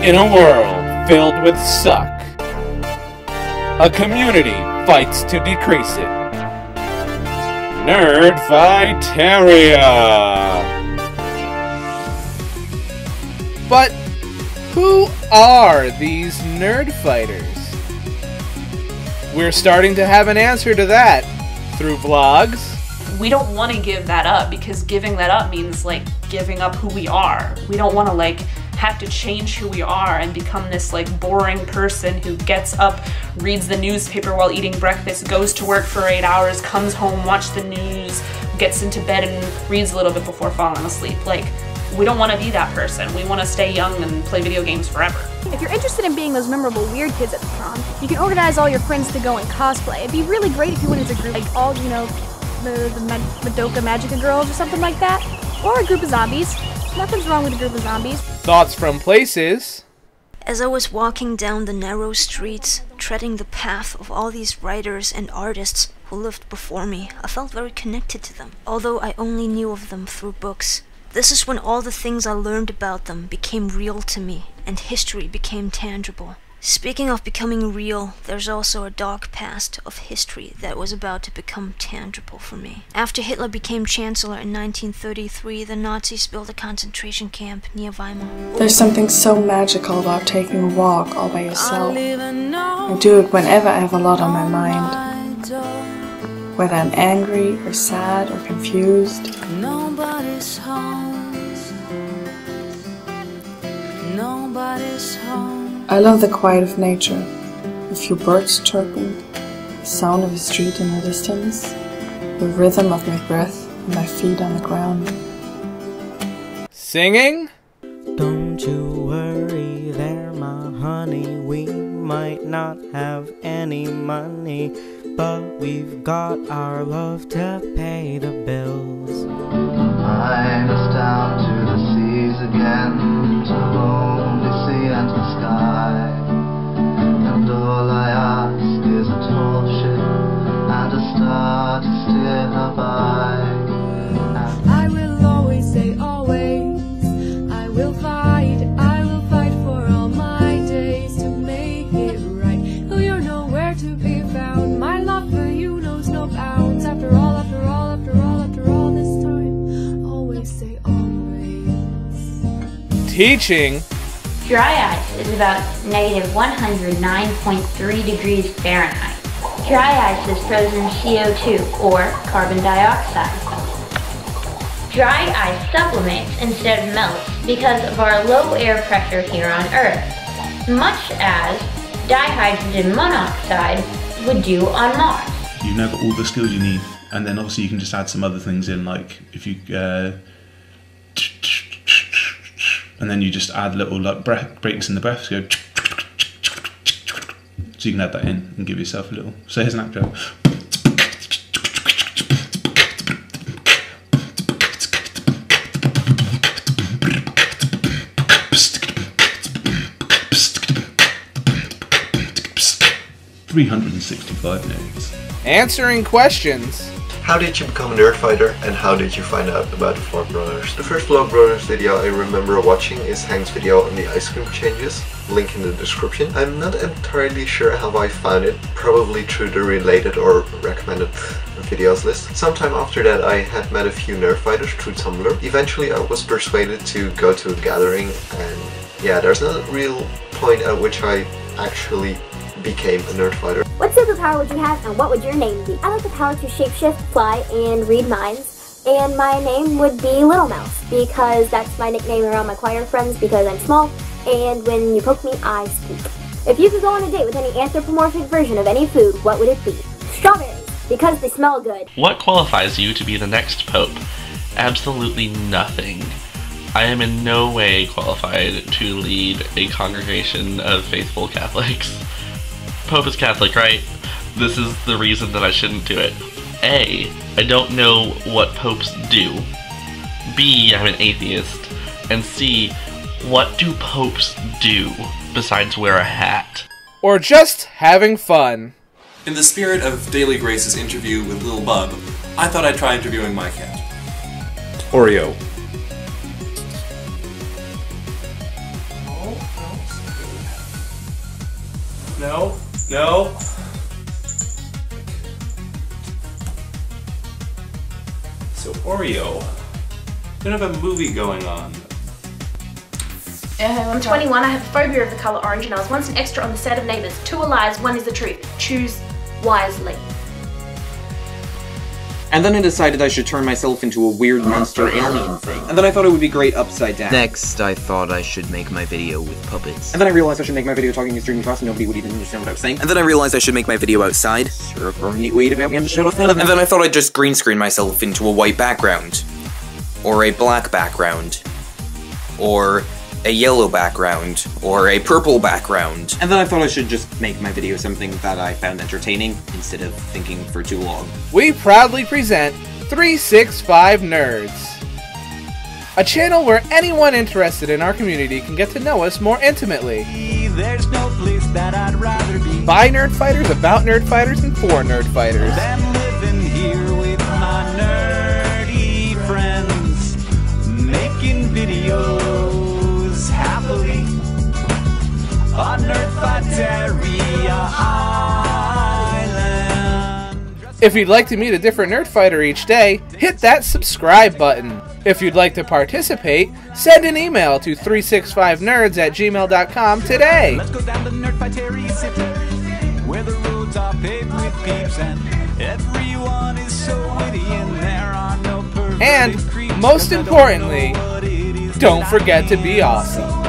In a world filled with suck, a community fights to decrease it. Nerdfighteria! But who are these nerd fighters? We're starting to have an answer to that through vlogs. We don't want to give that up, because giving that up means like giving up who we are. We don't want to like have to change who we are and become this like boring person who gets up, reads the newspaper while eating breakfast, goes to work for 8 hours, comes home, watches the news, gets into bed and reads a little bit before falling asleep. Like, we don't want to be that person. We want to stay young and play video games forever. If you're interested in being those memorable weird kids at the prom, you can organize all your friends to go and cosplay. It'd be really great if you went as a group, like all, you know, the Madoka Magica girls or something like that. Or a group of zombies. Nothing's wrong with a group of zombies. Thoughts from places. As I was walking down the narrow streets, treading the path of all these writers and artists who lived before me, I felt very connected to them, although I only knew of them through books. This is when all the things I learned about them became real to me, and history became tangible. Speaking of becoming real, there's also a dark past of history that was about to become tangible for me. After Hitler became Chancellor in 1933, the Nazis built a concentration camp near Weimar. There's something so magical about taking a walk all by yourself. I do it whenever I have a lot on my mind. Whether I'm angry or sad or confused. Nobody's home. Nobody's home. I love the quiet of nature. A few birds chirping, the sound of a street in the distance, the rhythm of my breath and my feet on the ground. Singing? Don't you worry there, my honey. We might not have any money, but we've got our love to pay the bills. Ride us down to the seas again, to only sea and the sky. And all I ask is a tall ship and a star to steer her by. I will always say always, I will fight for all my days to make it right. Though you're nowhere to be found, my love for you knows no bounds. After all this time, always say always. Teaching? Dry ice is about -109.3 degrees Fahrenheit. Dry ice is frozen CO2, or carbon dioxide. Dry ice sublimates instead of melts because of our low air pressure here on Earth, much as dihydrogen monoxide would do on Mars. You've now got all the skills you need, and then obviously you can just add some other things in, like if you and then you just add little like breaks in the breath, so you can add that in and give yourself a little. So here's an actor. 365 Nerds. Answering questions. How did you become a nerd fighter, and how did you find out about the Vlogbrothers? The first Vlogbrothers video I remember watching is Hank's video on the ice cream changes, link in the description. I'm not entirely sure how I found it, probably through the related or recommended videos list. Sometime after that I had met a few nerd fighters through Tumblr. Eventually I was persuaded to go to a gathering, and yeah, there's not a real point at which I actually became a nerd fighter. What superpower would you have, and what would your name be? I like the power to shapeshift, fly, and read minds, and my name would be Little Mouse, because that's my nickname around my choir friends, because I'm small, and when you poke me, I speak. If you could go on a date with any anthropomorphic version of any food, what would it be? Strawberries, because they smell good. What qualifies you to be the next pope? Absolutely nothing. I am in no way qualified to lead a congregation of faithful Catholics. Pope is Catholic, right? This is the reason that I shouldn't do it. A, I don't know what popes do. B, I'm an atheist. And C, what do popes do besides wear a hat? Or just having fun. In the spirit of Daily Grace's interview with Lil Bub, I thought I'd try interviewing my cat. Oreo. No. No. So, Oreo, we don't have a movie going on. I'm 21, I have a phobia of the colour orange, and I was once an extra on the set of Neighbours. 2 are lies, 1 is the truth. Choose wisely. And then I decided I should turn myself into a weird monster alien thing. And then I thought it would be great upside down. Next, I thought I should make my video with puppets. And then I realized I should make my video talking extremely fast and nobody would even understand what I was saying. And then I realized I should make my video outside. Sure, for a neat way to get me on the show. And then I thought I'd just green screen myself into a white background. Or a black background. Or a yellow background. Or a purple background. And then I thought I should just make my video something that I found entertaining instead of thinking for too long. We proudly present 365Nerds, a channel where anyone interested in our community can get to know us more intimately. There's no place that I'd rather be. By Nerdfighters, about Nerdfighters, and for Nerdfighters. Than living here with my nerdy friends, making videos happily on Nerdfighteria Island. If you'd like to meet a different Nerdfighter each day, hit that subscribe button. If you'd like to participate, send an email to 365nerds@gmail.com today. Let's go down to Nerdfighteria City, where the roads are paved with peeps and everyone is so witty and there are no perfect And, most importantly, don't forget to be awesome.